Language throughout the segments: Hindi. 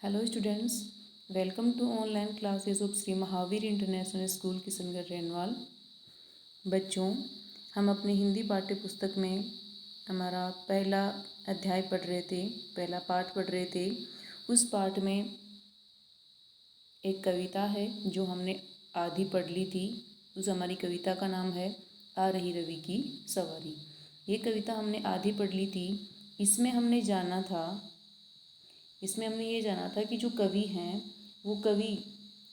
Hello students, welcome to online classes of Shri Mahavir international school Kishangarh Renwal. बच्चों, हम अपनी हिंदी पाठ्य पुस्तक में हमारा पहला अध्याय पढ़ रहे थे, पहला पाठ पढ़ रहे थे। उस पाठ में एक कविता है जो हमने आधी पढ़ ली थी। उस हमारी कविता का नाम है आ रही रवि की सवारी। ये कविता हमने आधी पढ़ ली थी। इसमें हमने ये जाना था कि जो कवि हैं वो कवि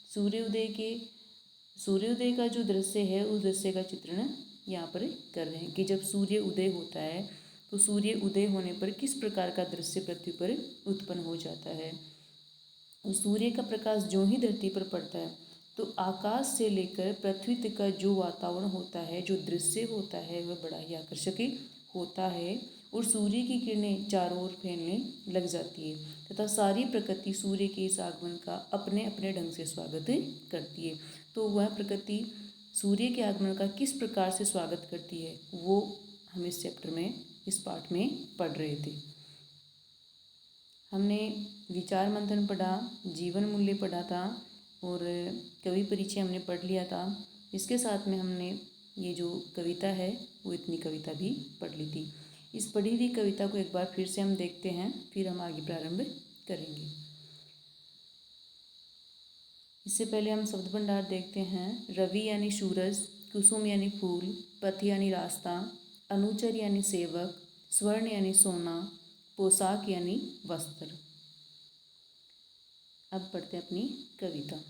सूर्योदय का जो दृश्य है उस दृश्य का चित्रण यहाँ पर कर रहे हैं कि जब सूर्य उदय होता है तो सूर्य उदय होने पर किस प्रकार का दृश्य पृथ्वी पर उत्पन्न हो जाता है। उस सूर्य का प्रकाश जो ही धरती पर पड़ता है तो आकाश से लेकर पृथ्वी तक का जो वातावरण होता है, जो दृश्य होता है, वह बड़ा ही आकर्षक होता है और सूर्य की किरणें चारों ओर फैलने लग जाती है तथा सारी प्रकृति सूर्य के इस आगमन का अपने अपने ढंग से स्वागत करती है। तो वह प्रकृति सूर्य के आगमन का किस प्रकार से स्वागत करती है वो हम इस चैप्टर में, इस पाठ में पढ़ रहे थे। हमने विचार मंथन पढ़ा, जीवन मूल्य पढ़ा था और कवि परिचय हमने पढ़ लिया था। इसके साथ में हमने ये जो कविता है वो इतनी कविता भी पढ़ ली थी। इस पढ़ी हुई कविता को एक बार फिर से हम देखते हैं, फिर हम आगे प्रारंभ करेंगे। इससे पहले हम शब्द भंडार देखते हैं। रवि यानी सूरज, कुसुम यानी फूल, पथ यानी रास्ता, अनुचर यानी सेवक, स्वर्ण यानी सोना, पोशाक यानी वस्त्र। अब पढ़ते हैं अपनी कविता।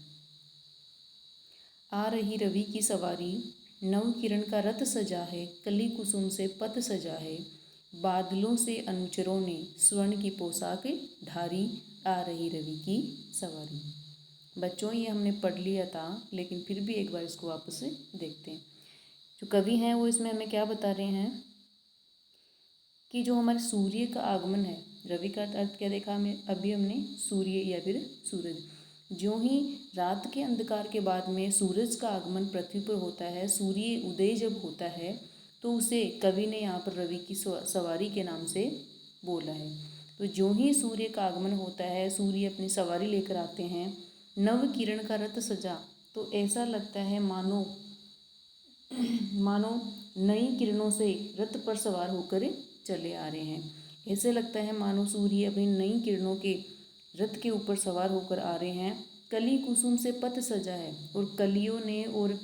आ रही रवि की सवारी, नव किरण का रथ सजा है, कली कुसुम से पथ सजा है, बादलों से अनुचरों ने स्वर्ण की पोशाक ढारी, आ रही रवि की सवारी। बच्चों, ये हमने पढ़ लिया था लेकिन फिर भी एक बार इसको वापस से देखते हैं। जो कवि हैं वो इसमें हमें क्या बता रहे हैं कि जो हमारे सूर्य का आगमन है, रवि का अर्थ क्या देखा हमें अभी हमने, सूर्य या फिर सूरज। जो ही रात के अंधकार के बाद में सूरज का आगमन पृथ्वी पर होता है, सूर्य उदय जब होता है तो उसे कवि ने यहाँ पर रवि की सवारी के नाम से बोला है। तो जो ही सूर्य का आगमन होता है, सूर्य अपनी सवारी लेकर आते हैं, नव किरण का रथ सजा, तो ऐसा लगता है मानो नई किरणों से रथ पर सवार होकर चले आ रहे हैं। ऐसे लगता है मानो सूर्य अपनी नई किरणों के रथ के ऊपर सवार होकर आ रहे हैं। कली कुसुम से पथ सजा है और कलियों ने और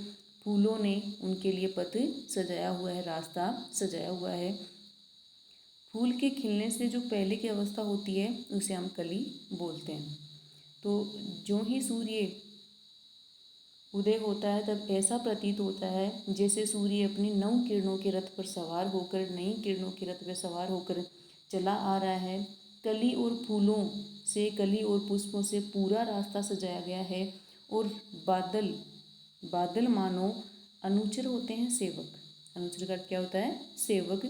फूलों ने उनके लिए पथ सजाया हुआ है, रास्ता सजाया हुआ है। फूल के खिलने से जो पहले की अवस्था होती है उसे हम कली बोलते हैं। तो जो ही सूर्य उदय होता है तब ऐसा प्रतीत होता है जैसे सूर्य अपनी नव किरणों के रथ पर सवार होकर, नई किरणों के रथ पर सवार होकर चला आ रहा है। कली और फूलों से, कली और पुष्पों से पूरा रास्ता सजाया गया है और बादल मानो अनुचर होते हैं, सेवक। अनुचर का अर्थ क्या होता है? सेवक।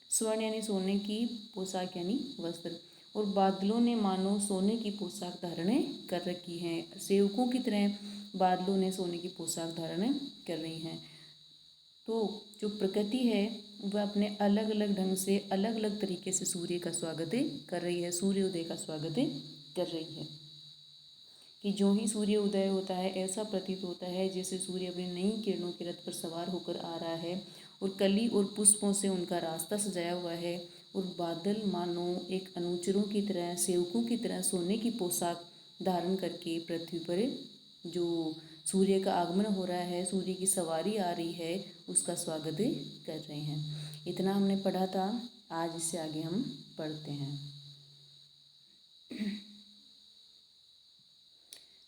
स्वर्ण यानी सोने की, पोशाक यानी वस्त्र। और बादलों ने मानो सोने की पोशाक धारण कर रखी है। सेवकों की तरह बादलों ने सोने की पोशाक धारण कर रही हैं। तो जो प्रकृति है वह अपने अलग अलग ढंग से, अलग अलग तरीके से सूर्य का स्वागत कर रही है, सूर्योदय का स्वागत कर रही है। कि जो ही सूर्य उदय होता है ऐसा प्रतीत होता है जैसे सूर्य अपनी नई किरणों के रथ पर सवार होकर आ रहा है और कली और पुष्पों से उनका रास्ता सजाया हुआ है और बादल मानो एक अनुचरों की तरह, सेवकों की तरह सोने की पोशाक धारण करके पृथ्वी पर जो सूर्य का आगमन हो रहा है, सूर्य की सवारी आ रही है, उसका स्वागत कर रहे हैं। इतना हमने पढ़ा था। आज इससे आगे हम पढ़ते हैं।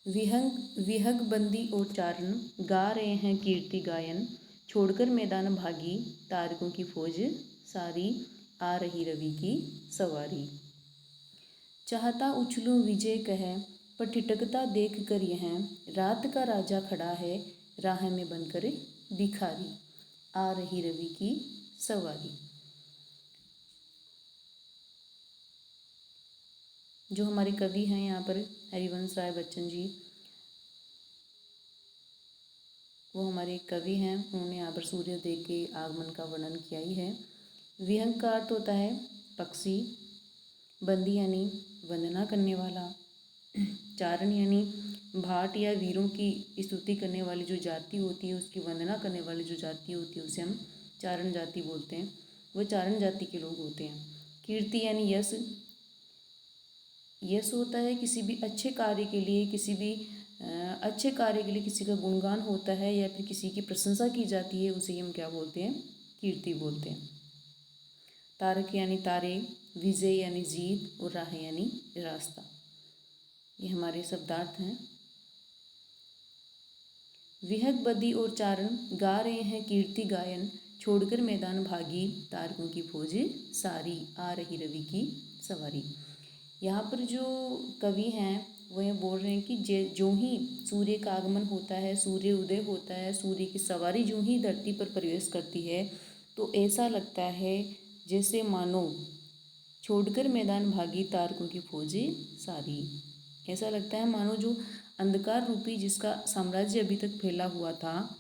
विहग बंदी और चारण गा रहे हैं कीर्ति गायन, छोड़कर मैदान भागी तारकों की फौज सारी, आ रही रवि की सवारी। चाहता उछलूं विजय कह पर ठिठकता देख कर यह, रात का राजा खड़ा है राह में बनकर भिखारी, आ रही रवि की सवारी। जो हमारे कवि हैं यहाँ पर हरिवंश राय बच्चन जी, वो हमारे कवि हैं। उन्होंने यहाँ पर सूर्योदय के आगमन का वर्णन किया ही है। विहंग का अर्थ होता है पक्षी, बंदी यानी वंदना करने वाला, चारण यानी भाट या वीरों की स्तुति करने वाली जो जाति होती है, उसकी वंदना करने वाली जो जाति होती है, उसे हम चारण जाति बोलते हैं। वह चारण जाति के लोग होते हैं। कीर्ति यानी यश। यश होता है किसी भी अच्छे कार्य के लिए, अच्छे कार्य के लिए किसी का गुणगान होता है या फिर किसी की प्रशंसा की जाती है, उसे हम क्या बोलते हैं? कीर्ति बोलते हैं। तारक यानी तारे, विजय यानी जीत और राह यानी रास्ता। ये हमारे शब्दार्थ हैं। विहग बदी और चारण गा रहे हैं कीर्ति गायन, छोड़कर मैदान भागी तारकों की फौज सारी, आ रही रवि की सवारी। यहाँ पर जो कवि हैं वो ये बोल रहे हैं कि जो ही सूर्य का आगमन होता है, सूर्य उदय होता है, सूर्य की सवारी जो ही धरती पर प्रवेश करती है, तो ऐसा लगता है जैसे मानो छोड़कर मैदान भागी तारकों की फौजी सारी। ऐसा लगता है मानो जो अंधकार रूपी जिसका साम्राज्य अभी तक फैला हुआ था,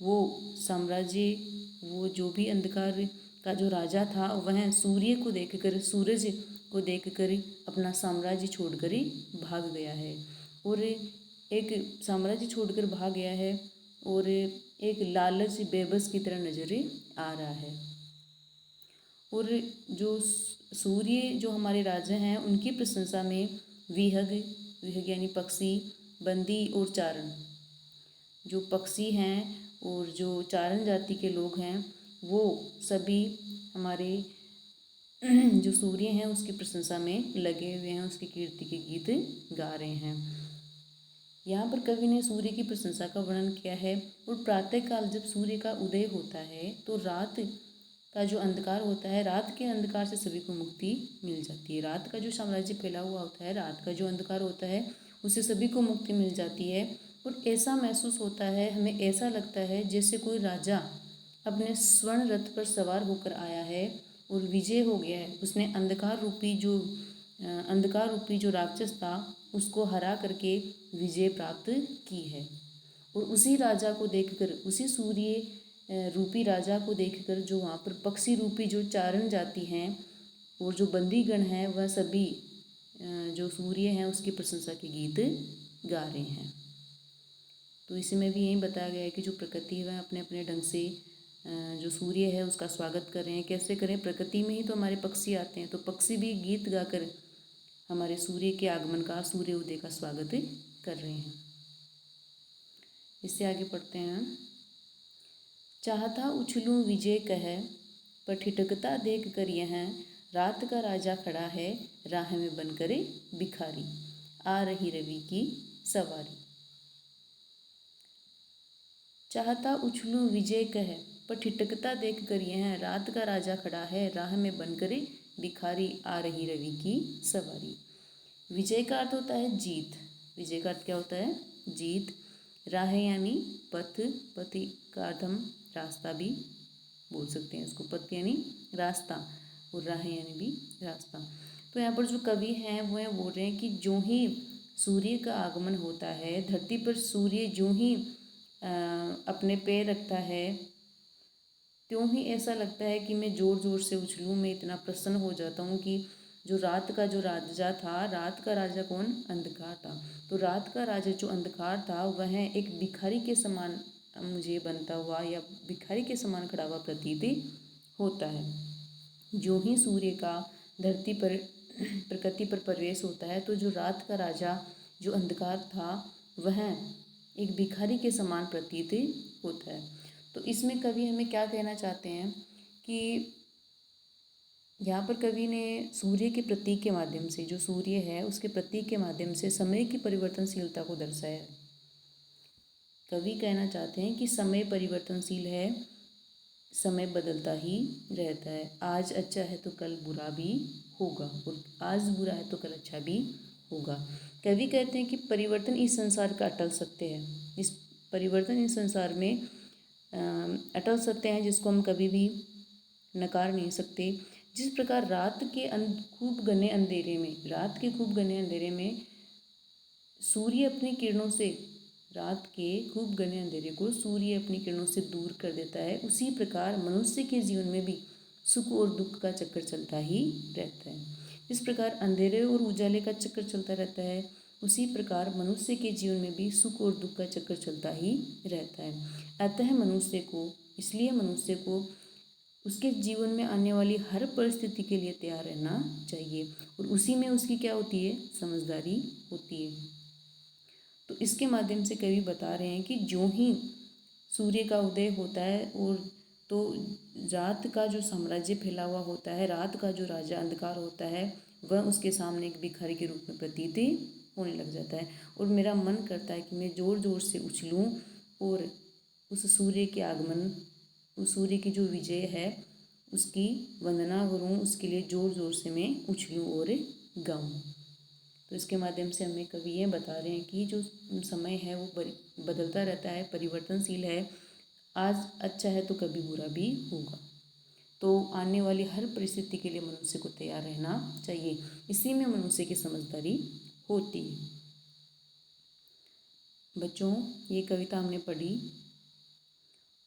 वो साम्राज्य, वो जो भी अंधकार का जो राजा था, वह सूर्य को देखकर, सूरज को देखकर अपना साम्राज्य छोड़कर ही भाग गया है। और एक साम्राज्य छोड़कर भाग गया है और एक लालच बेबस की तरह नजर आ रहा है। और जो सूर्य जो हमारे राजा हैं, उनकी प्रशंसा में विहग, विहग यानी पक्षी, बंदी और चारण, जो पक्षी हैं और जो चारण जाति के लोग हैं, वो सभी हमारे जो सूर्य हैं उसकी प्रशंसा में लगे हुए हैं, उसकी कीर्ति के गीत गा रहे हैं। यहाँ पर कवि ने सूर्य की प्रशंसा का वर्णन किया है। और प्रातःकाल जब सूर्य का उदय होता है तो रात का जो अंधकार होता है, रात के अंधकार से सभी को मुक्ति मिल जाती है। रात का जो साम्राज्य फैला हुआ होता है, रात का जो अंधकार होता है, उससे सभी को मुक्ति मिल जाती है। और ऐसा महसूस होता है, हमें ऐसा लगता है जैसे कोई राजा अपने स्वर्ण रथ पर सवार होकर आया है और विजय हो गया है। उसने अंधकार रूपी जो राक्षस था उसको हरा करके विजय प्राप्त की है। और उसी राजा को देखकर, उसी सूर्य रूपी राजा को देखकर जो वहाँ पर पक्षी रूपी जो चारण जाति हैं और जो बंदीगण हैं, वह सभी जो सूर्य हैं उसकी प्रशंसा के गीत गा रहे हैं। तो इसमें भी यही बताया गया है कि जो प्रकृति है वह अपने अपने ढंग से जो सूर्य है उसका स्वागत कर रहे हैं। कैसे करें? प्रकृति में ही तो हमारे पक्षी आते हैं, तो पक्षी भी गीत गाकर हमारे सूर्य के आगमन का, सूर्य उदय का स्वागत कर रहे हैं। इससे आगे पढ़ते हैं। चाहता उछलूं विजय कह, पर ठिठकता देख कर यह, रात का राजा खड़ा है राह में बनकर भिखारी, आ रही रवि की सवारी। चाहता उछलूं विजय कह, पर ठिठकता देख कर यह, रात का राजा खड़ा है राह में बनकर भिखारी, आ रही रवि की सवारी। विजय का अर्थ होता है जीत। विजय का अर्थ क्या होता है? जीत। राह यानी पथ, पथ का अर्थ हम रास्ता भी बोल सकते हैं इसको। पथ यानी रास्ता और राह यानी भी रास्ता। तो यहाँ पर जो कवि हैं वो बोल रहे हैं कि जो ही सूर्य का आगमन होता है, धरती पर सूर्य जो ही अपने पैर रखता है, त्यों ही ऐसा लगता है कि मैं ज़ोर ज़ोर से उछलूँ। मैं इतना प्रसन्न हो जाता हूँ कि जो रात का जो राजा था, रात का राजा कौन? अंधकार था। तो रात का राजा जो अंधकार था वह एक भिखारी के समान मुझे बनता हुआ या भिखारी के समान खड़ा हुआ प्रतीत होता है। जो ही सूर्य का धरती पर, प्रकृति पर प्रवेश होता है, तो जो रात का राजा जो अंधकार था वह एक भिखारी के समान प्रतीत होता है। तो इसमें कवि हमें क्या कहना चाहते हैं कि यहाँ पर कवि ने सूर्य के प्रतीक के माध्यम से, जो सूर्य है उसके प्रतीक के माध्यम से समय की परिवर्तनशीलता को दर्शाया है। कवि कहना चाहते हैं कि समय परिवर्तनशील है, समय बदलता ही रहता है। आज अच्छा है तो कल बुरा भी होगा, और आज बुरा है तो कल अच्छा भी होगा। कवि कहते हैं कि परिवर्तन इस संसार का अटल सत्य है। इस परिवर्तन इस संसार में अटल सत्य है, जिसको हम कभी भी नकार नहीं सकते। जिस प्रकार रात के खूब घने अंधेरे में सूर्य अपनी किरणों से, रात के खूब घने अंधेरे को सूर्य अपनी किरणों से दूर कर देता है, उसी प्रकार मनुष्य के जीवन में भी सुख और दुख का चक्कर चलता ही रहता है। इस प्रकार अंधेरे और उजाले का चक्कर चलता रहता है, उसी प्रकार मनुष्य के जीवन में भी सुख और दुख का चक्कर चलता ही रहता है। अतः मनुष्य को उसके जीवन में आने वाली हर परिस्थिति के लिए तैयार रहना चाहिए, और उसी में उसकी क्या होती है, समझदारी होती है। तो इसके माध्यम से कवि बता रहे हैं कि जो ही सूर्य का उदय होता है और तो रात का जो साम्राज्य फैला हुआ होता है, रात का जो राजा अंधकार होता है, वह उसके सामने एक भिखारी के रूप में प्रतीत होने लग जाता है। और मेरा मन करता है कि मैं ज़ोर ज़ोर से उछलूं और उस सूर्य के आगमन, उस सूर्य की जो विजय है उसकी वंदना करूं, उसके लिए ज़ोर ज़ोर से मैं उछलूं और गाऊं। तो इसके माध्यम से हमें कवि ये बता रहे हैं कि जो समय है वो बदलता रहता है, परिवर्तनशील है। आज अच्छा है तो कभी बुरा भी होगा, तो आने वाली हर परिस्थिति के लिए मनुष्य को तैयार रहना चाहिए। इसी में मनुष्य की समझदारी होती है। बच्चों, ये कविता हमने पढ़ी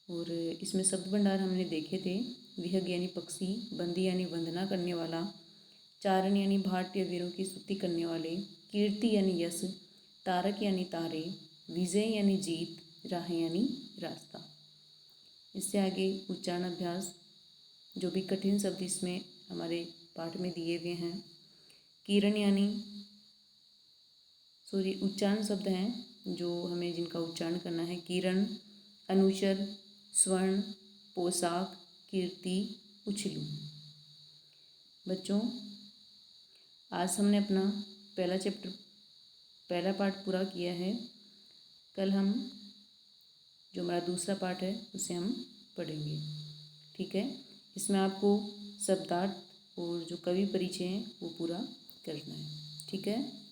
और इसमें शब्द भंडार हमने देखे थे। विहग यानी पक्षी, बंदी यानी वंदना करने वाला, चारण यानी भारतीय वीरों की स्तुति करने वाले, कीर्ति यानी यश, तारक यानी तारे, विजय यानी जीत, राह यानी रास्ता। इससे आगे उच्चारण अभ्यास, जो भी कठिन शब्द इसमें हमारे पाठ में दिए हुए हैं। किरण यानी उच्चारण शब्द हैं जो हमें जिनका उच्चारण करना है। किरण, अनुचर, स्वर्ण, पोशाक, कीर्ति, उछलू। बच्चों, आज हमने अपना पहला पार्ट पूरा किया है। कल हम जो हमारा दूसरा पार्ट है उसे हम पढ़ेंगे, ठीक है। इसमें आपको शब्दार्थ और जो कवि परिचय हैं वो पूरा करना है, ठीक है।